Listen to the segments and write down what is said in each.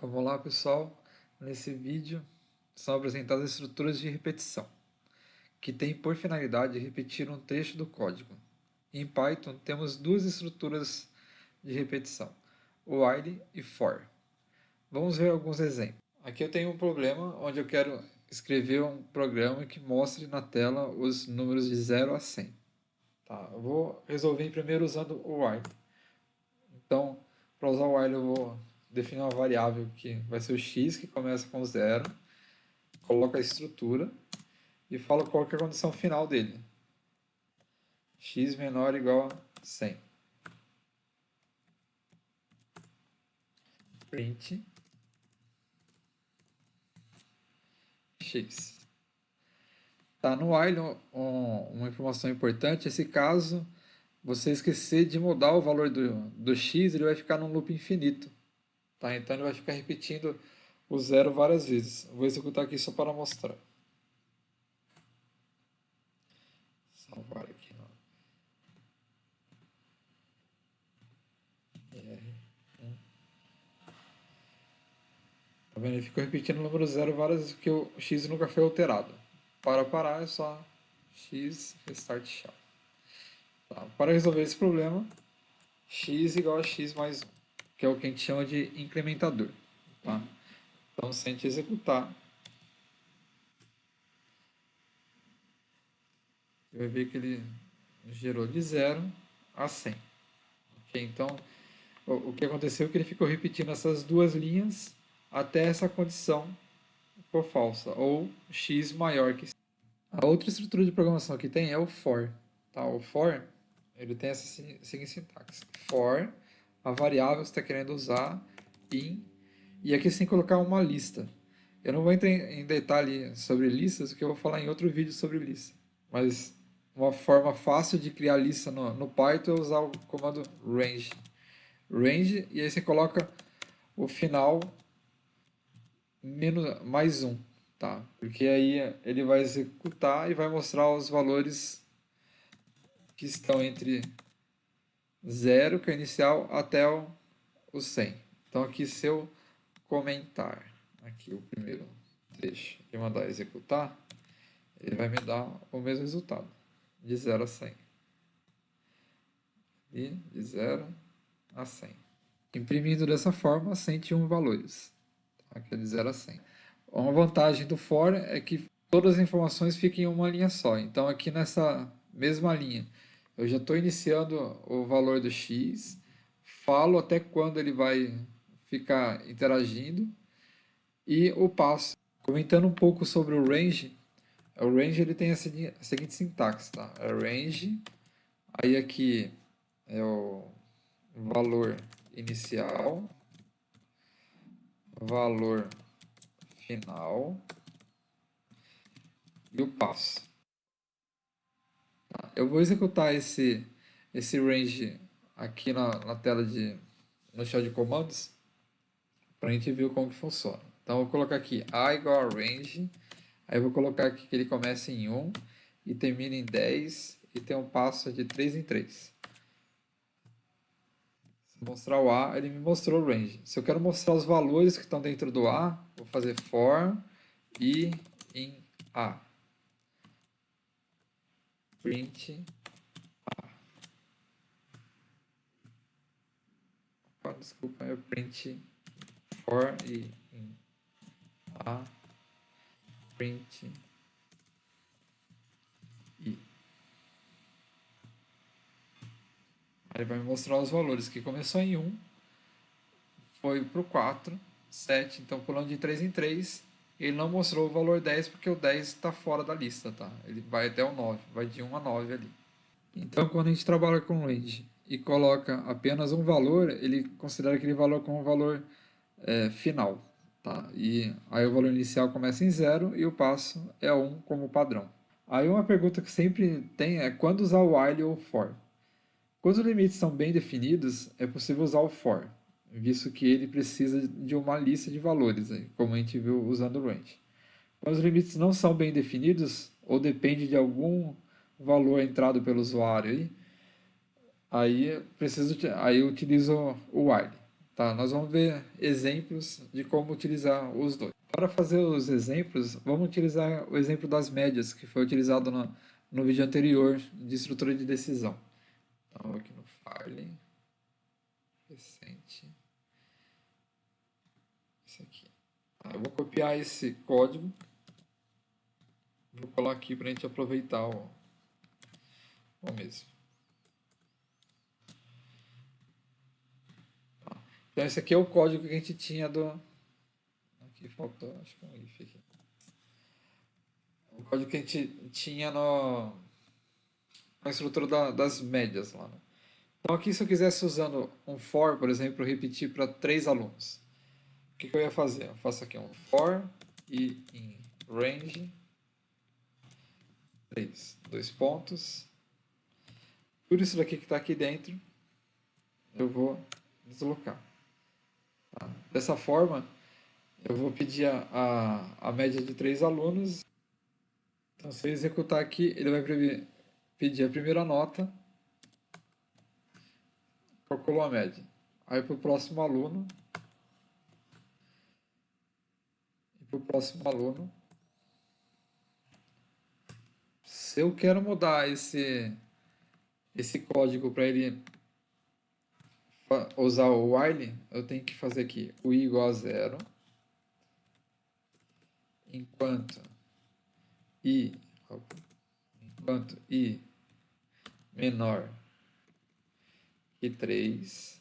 Vamos lá, pessoal. Nesse vídeo são apresentadas estruturas de repetição, que têm por finalidade repetir um trecho do código. Em Python temos duas estruturas de repetição, while e for. Vamos ver alguns exemplos. Aqui eu tenho um problema onde eu quero escrever um programa que mostre na tela os números de 0 a 100. Tá, eu vou resolver primeiro usando o while. Então, para usar o while eu vou definir uma variável que vai ser o x, que começa com 0, coloco a estrutura e falo qual que é a condição final dele. X menor ou igual a 100. Print x. Tá, no while, uma informação importante, esse caso, você esquecer de mudar o valor do x, ele vai ficar num loop infinito. Tá? Então ele vai ficar repetindo o zero várias vezes. Vou executar aqui só para mostrar. Salvar aqui. Tá vendo? Ele ficou repetindo o número zero várias vezes porque o x nunca foi alterado. Para parar é só x restart shell. Tá? Para resolver esse problema, x igual a x mais 1, que é o que a gente chama de incrementador. Tá? Então, se a gente executar, vai ver que ele gerou de 0 a 100. Okay? Então, o que aconteceu é que ele ficou repetindo essas duas linhas até essa condição for falsa, ou x maior que 100. A outra estrutura de programação que tem é o for. Tá? O for, ele tem essa seguinte sintaxe. For, a variável que você está querendo usar, in, e aqui você tem que colocar uma lista. Eu não vou entrar em detalhe sobre listas, porque eu vou falar em outro vídeo sobre lista. Mas uma forma fácil de criar lista no Python é usar o comando range. Range, e aí você coloca o final menos, mais 1. Tá? Porque aí ele vai executar e vai mostrar os valores que estão entre 0, que é inicial, até o 100. Então aqui se eu comentar aqui o primeiro trecho e mandar executar, ele vai me dar o mesmo resultado, de 0 a 100. E de 0 a 100. Imprimindo dessa forma, 101 valores, tá? Que é de 0 a 100. Uma vantagem do for é que todas as informações ficam em uma linha só. Então aqui nessa mesma linha, eu já estou iniciando o valor do x, falo até quando ele vai ficar interagindo e o passo. Comentando um pouco sobre o range ele tem a seguinte sintaxe, tá? É range, aí aqui é o valor inicial, valor final e o passo. Tá? Eu vou executar esse range aqui na tela no shell de comandos para a gente ver como que funciona. Então eu vou colocar aqui a igual a range, aí eu vou colocar aqui que ele começa em 1 e termina em 10 e tem um passo de 3 em 3. Se mostrar o A, ele me mostrou o range. Se eu quero mostrar os valores que estão dentro do A, vou fazer for e in A. Print A. Desculpa, é print for e in A. Print I. Aí vai me mostrar os valores, que começou em 1, foi para o 4, 7, então pulando de 3 em 3, ele não mostrou o valor 10 porque o 10 está fora da lista, tá? Ele vai até o 9, vai de 1 a 9 ali. Então quando a gente trabalha com range e coloca apenas um valor, ele considera aquele valor como um valor final, tá? E aí o valor inicial começa em 0 e o passo é 1 como padrão. Aí uma pergunta que sempre tem é quando usar o while ou for. Quando os limites são bem definidos, é possível usar o for, visto que ele precisa de uma lista de valores, como a gente viu usando o range. Quando os limites não são bem definidos, ou depende de algum valor entrado pelo usuário, aí eu utilizo o while. Tá, nós vamos ver exemplos de como utilizar os dois. Para fazer os exemplos, vamos utilizar o exemplo das médias, que foi utilizado no vídeo anterior de estrutura de decisão. Então, aqui no File, recente, esse aqui. Tá, eu vou copiar esse código, vou colar aqui para a gente aproveitar o mesmo. Tá. Então, esse aqui é o código que a gente tinha do... Aqui faltou, acho que um if aqui. O código que a gente tinha na estrutura das médias lá, né? Então aqui se eu quisesse usando um for, por exemplo, repetir para 3 alunos, o que eu ia fazer? Eu faço aqui um for e em range 3, 2 pontos. Tudo isso daqui que está aqui dentro, eu vou deslocar. Tá? Dessa forma, eu vou pedir a média de 3 alunos. Então se eu executar aqui, ele vai pedir a primeira nota, calculou a média. Aí para o próximo aluno, se eu quero mudar esse código para ele usar o while, eu tenho que fazer aqui o i igual a 0, enquanto i menor que 3.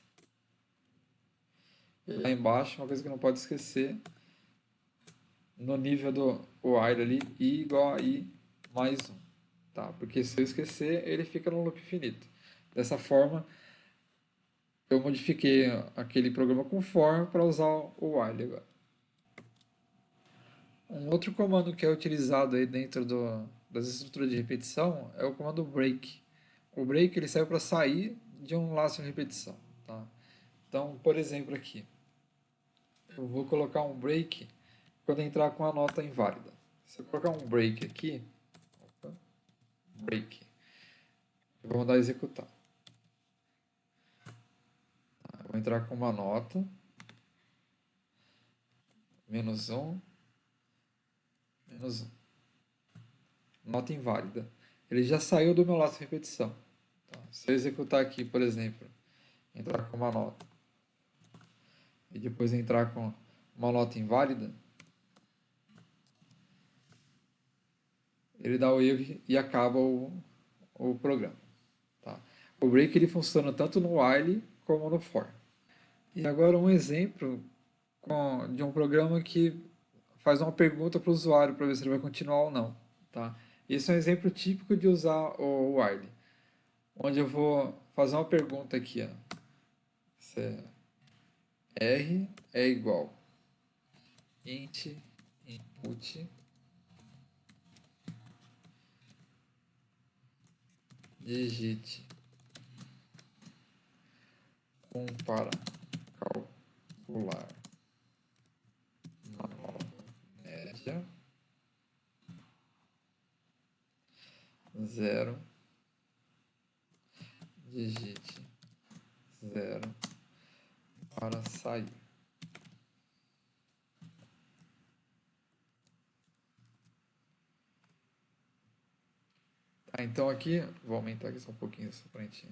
E lá embaixo, uma coisa que não pode esquecer, no nível do while ali, i igual a i mais 1. Tá? Porque se eu esquecer, ele fica no loop infinito. Dessa forma, eu modifiquei aquele programa com for para usar o while agora. Um outro comando que é utilizado aí dentro das estruturas de repetição é o comando break. O break ele serve para sair de um laço de repetição. Tá? Então, por exemplo, aqui, eu vou colocar um break quando entrar com a nota inválida. Se eu colocar um break aqui, break, eu vou mandar executar. Tá? Eu vou entrar com uma nota, -1, -1. Nota inválida. Ele já saiu do meu laço de repetição. Tá? Se eu executar aqui, por exemplo, entrar com uma nota e depois entrar com uma nota inválida, ele dá o erro e acaba o programa. Tá? O break ele funciona tanto no while como no for. E agora um exemplo de um programa que faz uma pergunta para o usuário para ver se ele vai continuar ou não. Tá? Esse é um exemplo típico de usar o while, onde eu vou fazer uma pergunta aqui. Ó. Se R é igual int input digite 1 para calcular uma nova média, 0 digite 0 para sair. Tá, então aqui, vou aumentar aqui só um pouquinho só para a gente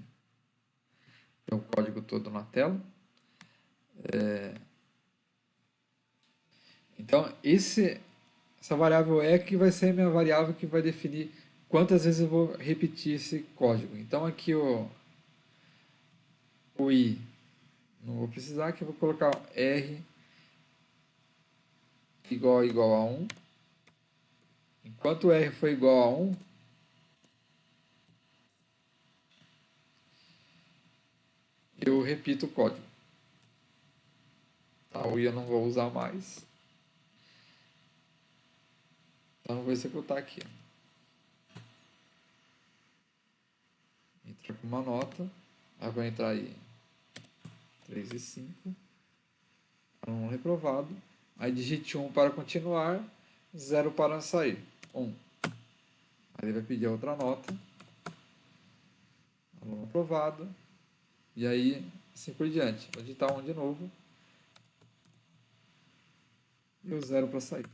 ter o código todo na tela. Então, essa variável é que vai ser a minha variável que vai definir quantas vezes eu vou repetir esse código. Então aqui o i não vou precisar, que eu vou colocar r igual a 1. Enquanto r for igual a 1, eu repito o código. Tá? O i eu não vou usar mais. Então eu vou executar aqui. Entra com uma nota. Aí vai entrar aí 3 e 5. Um reprovado. Aí digite 1 para continuar, 0 para sair. 1. Aí ele vai pedir a outra nota. Aluno aprovado. E aí, assim por diante. Vou digitar 1 de novo. e o 0 para sair.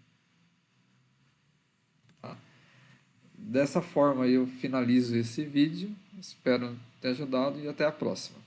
Tá? Dessa forma eu finalizo esse vídeo. Espero ter ajudado e até a próxima.